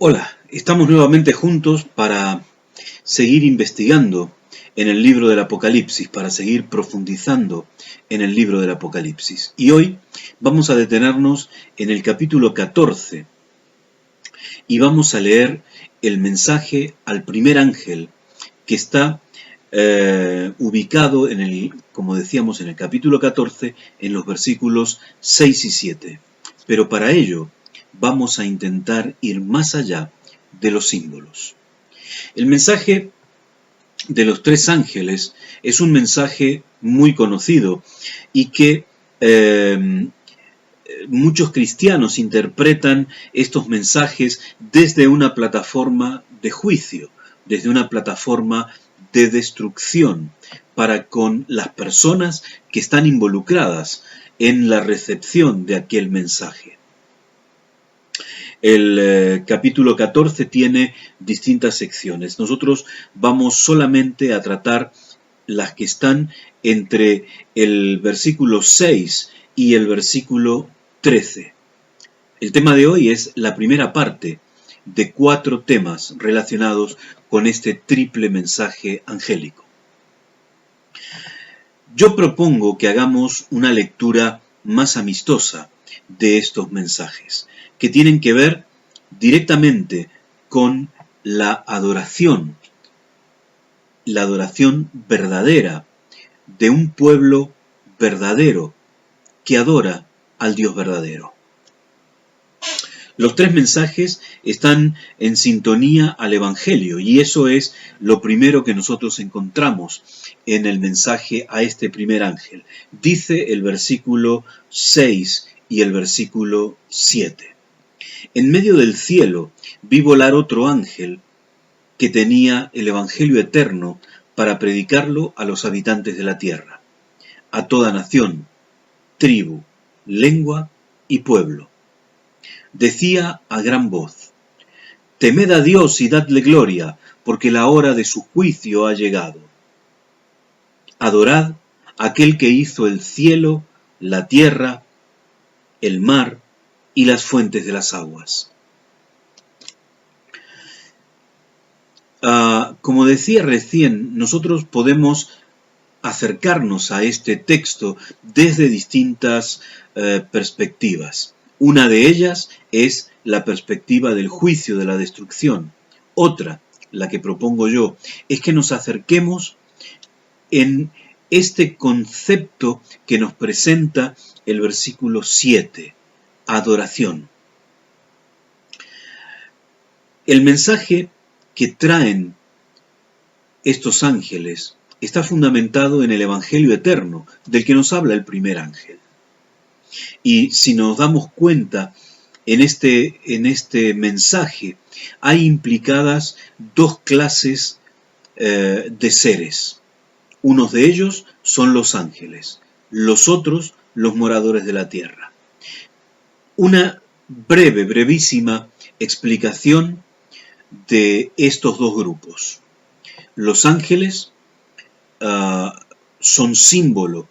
Hola, estamos nuevamente juntos para seguir investigando en el libro del Apocalipsis, para seguir profundizando en el libro del Apocalipsis. Y hoy vamos a detenernos en el capítulo 14 y vamos a leer el mensaje al primer ángel que está ubicado como decíamos, en el capítulo 14, en los versículos 6 y 7. Pero para ello vamos a intentar ir más allá de los símbolos. El mensaje de los tres ángeles es un mensaje muy conocido y que muchos cristianos interpretan estos mensajes desde una plataforma de juicio, desde una plataforma de destrucción para con las personas que están involucradas en la recepción de aquel mensaje. El capítulo 14 tiene distintas secciones. Nosotros vamos solamente a tratar las que están entre el versículo 6 y el versículo 13. El tema de hoy es la primera parte de 4 temas relacionados con este triple mensaje angélico. Yo propongo que hagamos una lectura más amistosa de estos mensajes, que tienen que ver directamente con la adoración verdadera de un pueblo verdadero que adora al Dios verdadero. Los 3 mensajes están en sintonía al Evangelio y eso es lo primero que nosotros encontramos en el mensaje a este primer ángel. Dice el versículo 6 y el versículo 7. En medio del cielo vi volar otro ángel que tenía el Evangelio eterno para predicarlo a los habitantes de la tierra, a toda nación, tribu, lengua y pueblo. Decía a gran voz: temed a Dios y dadle gloria, porque la hora de su juicio ha llegado. Adorad a aquel que hizo el cielo, la tierra, el mar y las fuentes de las aguas. Como decía recién, nosotros podemos acercarnos a este texto desde distintas perspectivas. Una de ellas es la perspectiva del juicio, de la destrucción. Otra, la que propongo yo, es que nos acerquemos en este concepto que nos presenta el versículo 7, adoración. El mensaje que traen estos ángeles está fundamentado en el Evangelio eterno, del que nos habla el primer ángel. Y si nos damos cuenta, en este mensaje hay implicadas 2 clases de seres. Unos de ellos son los ángeles, los otros los moradores de la tierra. Una brevísima explicación de estos 2 grupos. Los ángeles son símbolo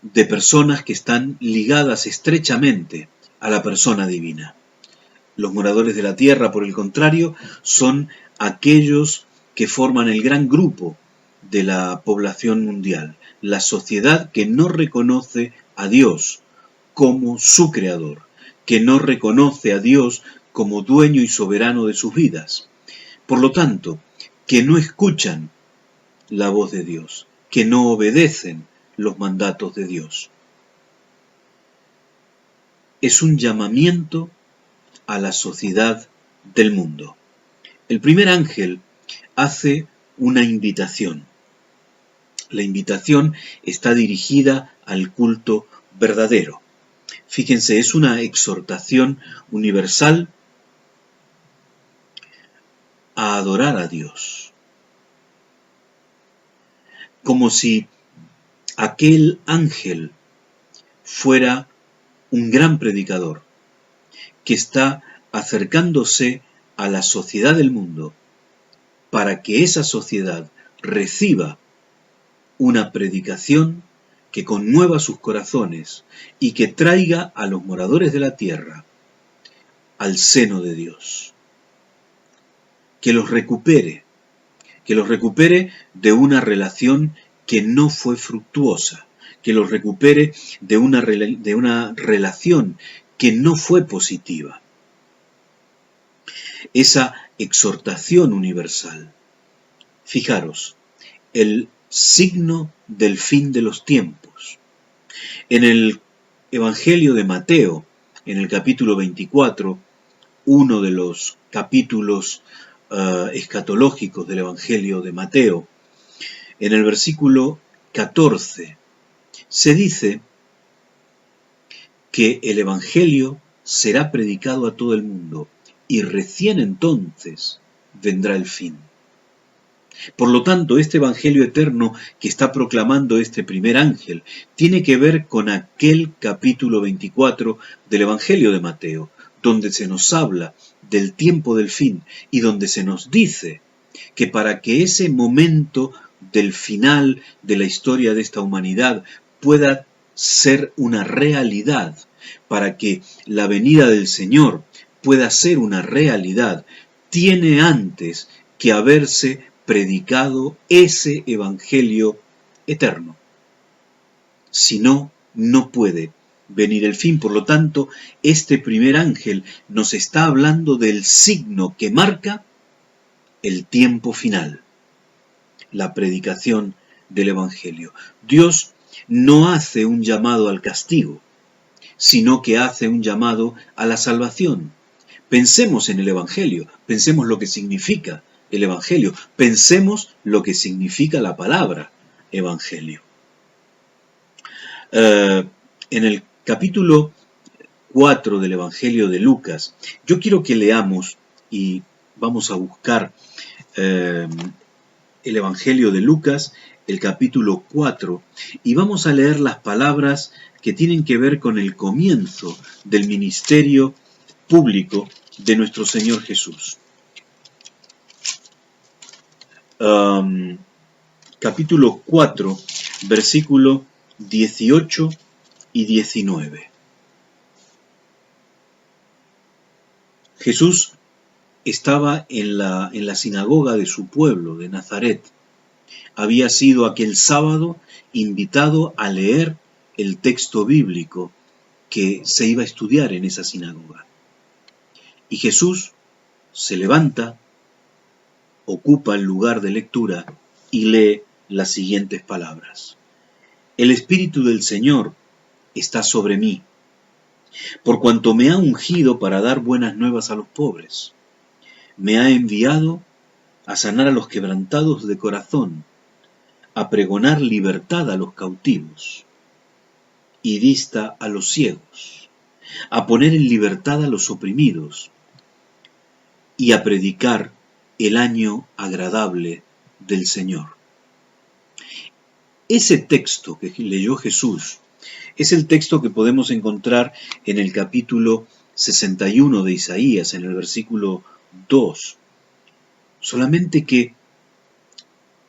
de personas que están ligadas estrechamente a la persona divina. Los moradores de la tierra, por el contrario, son aquellos que forman el gran grupo de la población mundial, la sociedad que no reconoce a Dios como su creador, que no reconoce a Dios como dueño y soberano de sus vidas. Por lo tanto, que no escuchan la voz de Dios, que no obedecen los mandatos de Dios. Es un llamamiento a la sociedad del mundo. El primer ángel hace una invitación. La invitación está dirigida al culto verdadero. Fíjense, es una exhortación universal a adorar a Dios. Como si aquel ángel fuera un gran predicador que está acercándose a la sociedad del mundo para que esa sociedad reciba una predicación que conmueva sus corazones y que traiga a los moradores de la tierra al seno de Dios, que los recupere de una relación que no fue fructuosa, que los recupere de una relación que no fue positiva. Esa exhortación universal. Fijaros, el signo del fin de los tiempos. En el Evangelio de Mateo, en el capítulo 24, uno de los capítulos escatológicos del Evangelio de Mateo, en el versículo 14, se dice que el Evangelio será predicado a todo el mundo y recién entonces vendrá el fin. Por lo tanto, este Evangelio eterno que está proclamando este primer ángel tiene que ver con aquel capítulo 24 del Evangelio de Mateo, donde se nos habla del tiempo del fin y donde se nos dice que para que ese momento del final de la historia de esta humanidad pueda ser una realidad, para que la venida del Señor pueda ser una realidad, tiene antes que haberse predicado ese Evangelio eterno. Si no, no puede venir el fin. Por lo tanto, este primer ángel nos está hablando del signo que marca el tiempo final, la predicación del Evangelio. Dios no hace un llamado al castigo, sino que hace un llamado a la salvación. Pensemos en el Evangelio, pensemos lo que significa el Evangelio, pensemos lo que significa la palabra Evangelio. En el capítulo 4 del Evangelio de Lucas, yo quiero que leamos y vamos a buscar el Evangelio de Lucas, el capítulo 4, y vamos a leer las palabras que tienen que ver con el comienzo del ministerio público de nuestro Señor Jesús. Capítulo 4, versículo 18 y 19. Jesús estaba en la sinagoga de su pueblo, de Nazaret. Había sido aquel sábado invitado a leer el texto bíblico que se iba a estudiar en esa sinagoga. Y Jesús se levanta, ocupa el lugar de lectura y lee las siguientes palabras. El Espíritu del Señor está sobre mí, por cuanto me ha ungido para dar buenas nuevas a los pobres. Me ha enviado a sanar a los quebrantados de corazón, a pregonar libertad a los cautivos y vista a los ciegos, a poner en libertad a los oprimidos y a predicar el año agradable del Señor. Ese texto que leyó Jesús es el texto que podemos encontrar en el capítulo 61 de Isaías, en el versículo 2. Solamente que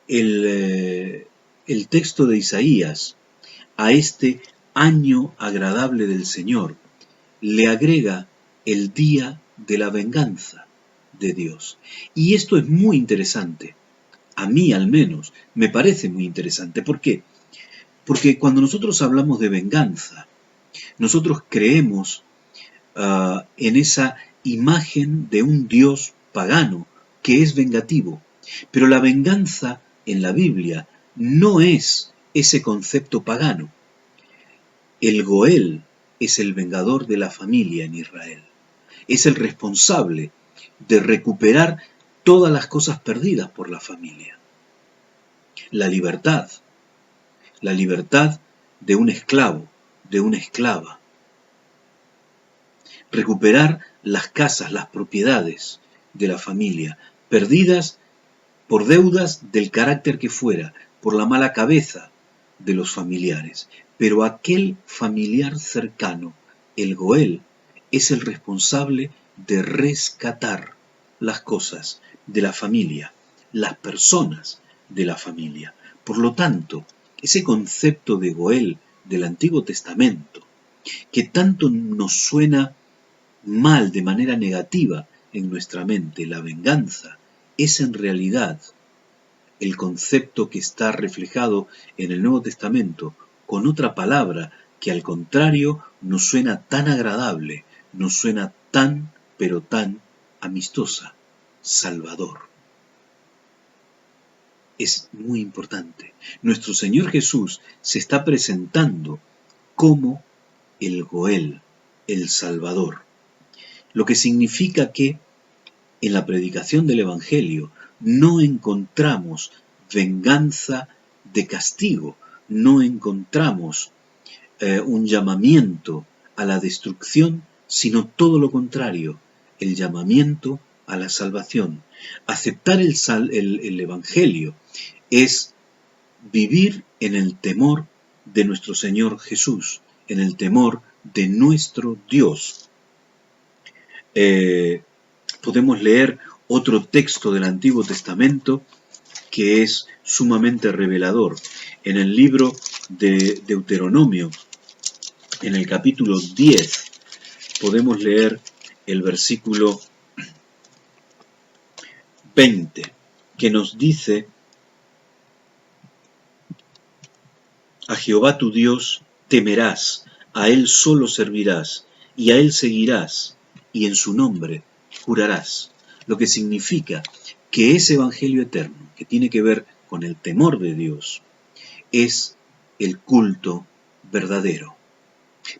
el texto de Isaías a este año agradable del Señor le agrega el día de la venganza de Dios. Y esto es muy interesante. A mí al menos me parece muy interesante. ¿Por qué? Porque cuando nosotros hablamos de venganza, nosotros creemos en esa imagen de un Dios pagano que es vengativo. Pero la venganza en la Biblia no es ese concepto pagano. El Goel es el vengador de la familia en Israel. Es el responsable de recuperar todas las cosas perdidas por la familia. La libertad de un esclavo, de una esclava. Recuperar las casas, las propiedades de la familia, perdidas por deudas del carácter que fuera, por la mala cabeza de los familiares. Pero aquel familiar cercano, el Goel, es el responsable de rescatar las cosas de la familia, las personas de la familia. Por lo tanto, ese concepto de Goel del Antiguo Testamento, que tanto nos suena mal, de manera negativa en nuestra mente, la venganza, es en realidad el concepto que está reflejado en el Nuevo Testamento con otra palabra que al contrario nos suena tan agradable, nos suena tan, pero tan amistosa: Salvador. Es muy importante. Nuestro Señor Jesús se está presentando como el Goel, el Salvador, lo que significa que en la predicación del Evangelio no encontramos venganza de castigo, no encontramos un llamamiento a la destrucción, sino todo lo contrario, el llamamiento a la salvación. Aceptar el Evangelio es vivir en el temor de nuestro Señor Jesús, en el temor de nuestro Dios. Podemos leer otro texto del Antiguo Testamento que es sumamente revelador. En el libro de Deuteronomio, en el capítulo 10, podemos leer el versículo 20, que nos dice: a Jehová tu Dios temerás, a Él solo servirás, y a Él seguirás, y en su nombre jurarás. Lo que significa que ese Evangelio eterno, que tiene que ver con el temor de Dios, es el culto verdadero.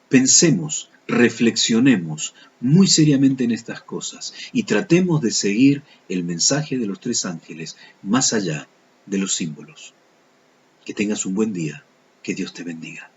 Pensemos, reflexionemos muy seriamente en estas cosas y tratemos de seguir el mensaje de los tres ángeles más allá de los símbolos. Que tengas un buen día. Que Dios te bendiga.